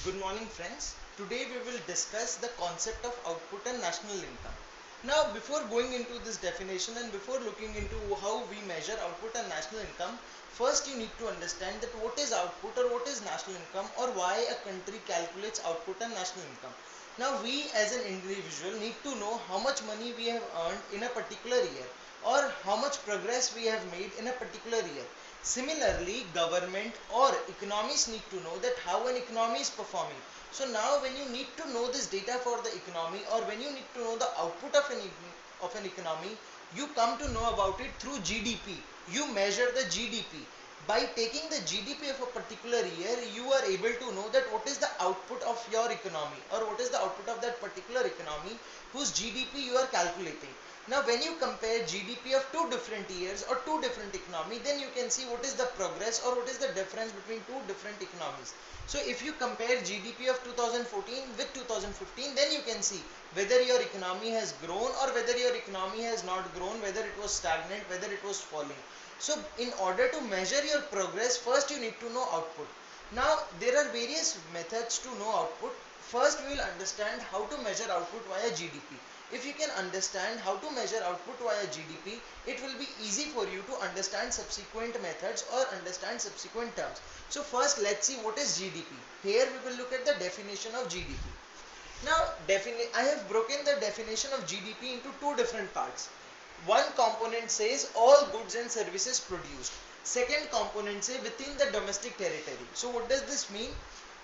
Good morning friends. Today we will discuss the concept of output and national income. Now before going into this definition and before looking into how we measure output and national income, first you need to understand that what is output or what is national income or why a country calculates output and national income. Now we as an individual need to know how much money we have earned in a particular year or how much progress we have made in a particular year. Similarly, government or economists need to know that how an economy is performing. So now when you need to know this data for the economy or when you need to know the output of an economy, you come to know about it through GDP. You measure the GDP. By taking the GDP of a particular year, you are able to know that what is the output of your economy or what is the output of that particular economy whose GDP you are calculating. Now when you compare GDP of two different years or two different economy, then you can see what is the progress or what is the difference between two different economies. So if you compare GDP of 2014 with 2015, then you can see whether your economy has grown or whether your economy has not grown, whether it was stagnant, whether it was falling. So in order to measure your progress, first you need to know output. Now there are various methods to know output. First we will understand how to measure output via GDP. If you can understand how to measure output via GDP, it will be easy for you to understand subsequent methods or understand subsequent terms. So first let's see what is GDP. Here we will look at the definition of GDP. Now I have broken the definition of GDP into two different parts. One component says all goods and services produced. Second component says within the domestic territory. So what does this mean?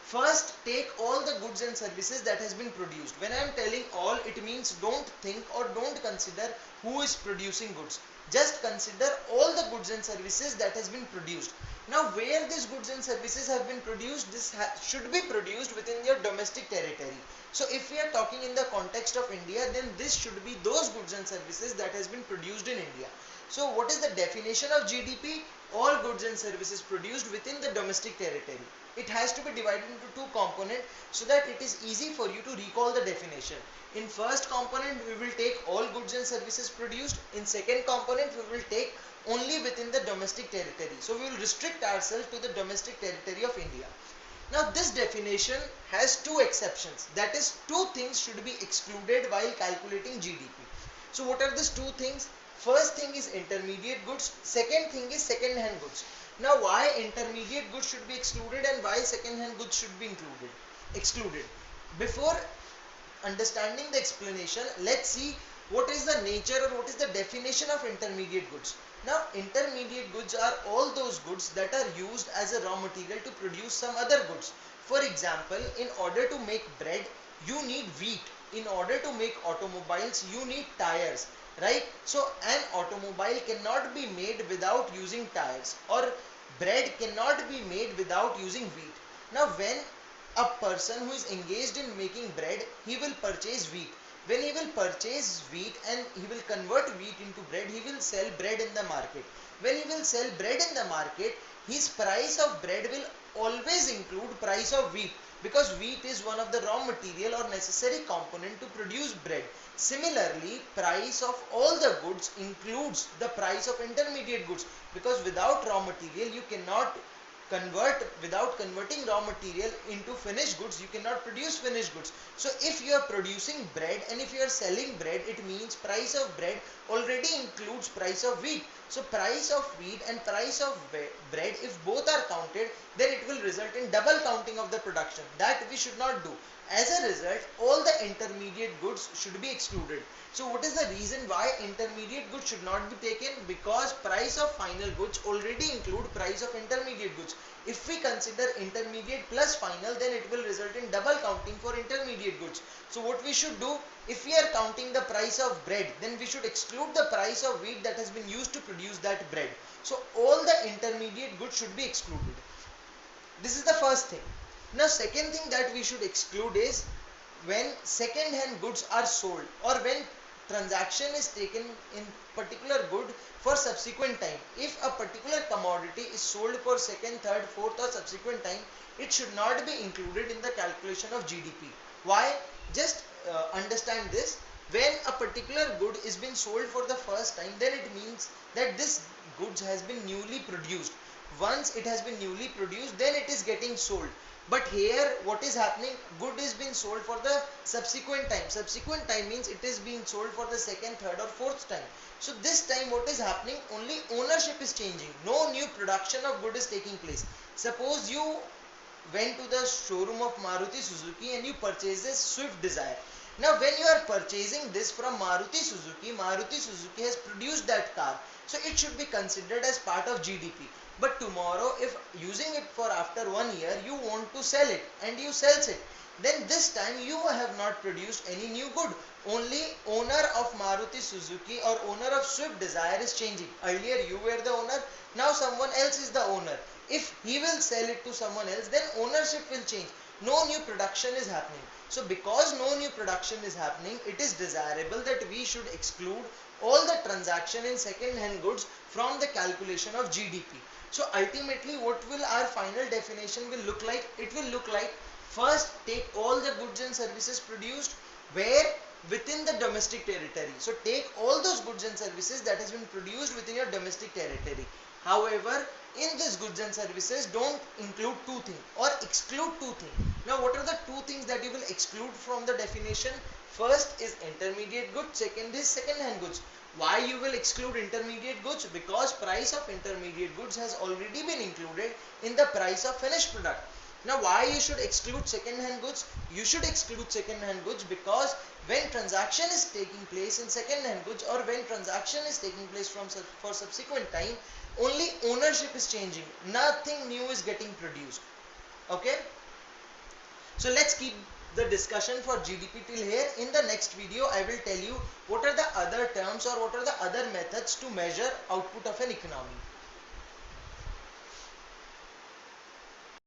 First, take all the goods and services that has been produced. When I am telling all, it means don't think or don't consider who is producing goods. Just consider all the goods and services that has been produced. Now, where these goods and services have been produced, this should be produced within your domestic territory. So, if we are talking in the context of India, then this should be those goods and services that has been produced in India. So, what is the definition of GDP? All goods and services produced within the domestic territory. It has to be divided into two components so that it is easy for you to recall the definition. In first component we will take all goods and services produced. In second component we will take only within the domestic territory. So we will restrict ourselves to the domestic territory of India. Now this definition has two exceptions. That is, two things should be excluded while calculating GDP. So what are these two things? First thing is intermediate goods. Second thing is second hand goods. Now why intermediate goods should be excluded and why second hand goods should be excluded? Before understanding the explanation, let's see what is the nature or what is the definition of intermediate goods. Now intermediate goods are all those goods that are used as a raw material to produce some other goods. For example, in order to make bread, you need wheat. In order to make automobiles, you need tires. Right? So an automobile cannot be made without using tires, or bread cannot be made without using wheat. Now when a person who is engaged in making bread, he will purchase wheat. When he will purchase wheat and he will convert wheat into bread, he will sell bread in the market. When he will sell bread in the market, his price of bread will always include price of wheat, because wheat is one of the raw material or necessary component to produce bread. Similarly, price of all the goods includes the price of intermediate goods, because without raw material you cannot without converting raw material into finished goods, you cannot produce finished goods. So if you are producing bread and if you are selling bread, it means price of bread already includes price of wheat. So price of wheat and price of bread, if both are counted, then it will result in double counting of the production. That we should not do. As a result, all the intermediate goods should be excluded. So what is the reason why intermediate goods should not be taken? Because price of final goods already include price of intermediate goods. If we consider intermediate plus final, then it will result in double counting for intermediate goods. So what we should do, if we are counting the price of bread, then we should exclude the price of wheat that has been used to produce that bread. So all the intermediate goods should be excluded. This is the first thing. Now second thing that we should exclude is when second hand goods are sold, or when transaction is taken in particular good for subsequent time. If a particular commodity is sold for second, third, fourth or subsequent time, it should not be included in the calculation of GDP. Why? Just understand this. When a particular good is being sold for the first time, then it means that this goods has been newly produced. Once it has been newly produced, then it is getting sold. But here what is happening, good is being sold for the subsequent time. Subsequent time means it is being sold for the second, third or fourth time. So this time what is happening, only ownership is changing, no new production of good is taking place. Suppose you went to the showroom of Maruti Suzuki and you purchased this Swift Desire. Now when you are purchasing this from Maruti Suzuki has produced that car. So it should be considered as part of GDP. But tomorrow if using it for after 1 year you want to sell it and you sells it, then this time you have not produced any new good. Only owner of Maruti Suzuki or owner of Swift Desire is changing. Earlier you were the owner, now someone else is the owner. If he will sell it to someone else, then ownership will change. No new production is happening. So because no new production is happening, it is desirable that we should exclude all the transaction in second hand goods from the calculation of GDP. So ultimately what will our final definition will look like? It will look like, first take all the goods and services produced where within the domestic territory. So take all those goods and services that has been produced within your domestic territory. However, in these goods and services don't include two things or exclude two things. Now what are the two things that you will exclude from the definition? First is intermediate goods, second is second hand goods. Why you will exclude intermediate goods? Because price of intermediate goods has already been included in the price of finished product. Now why you should exclude second hand goods? You should exclude second hand goods because when transaction is taking place in second hand goods or when transaction is taking place for subsequent time, only ownership is changing, nothing new is getting produced. Okay, so let's keep the discussion for GDP till here. In the next video I will tell you what are the other terms or what are the other methods to measure output of an economy.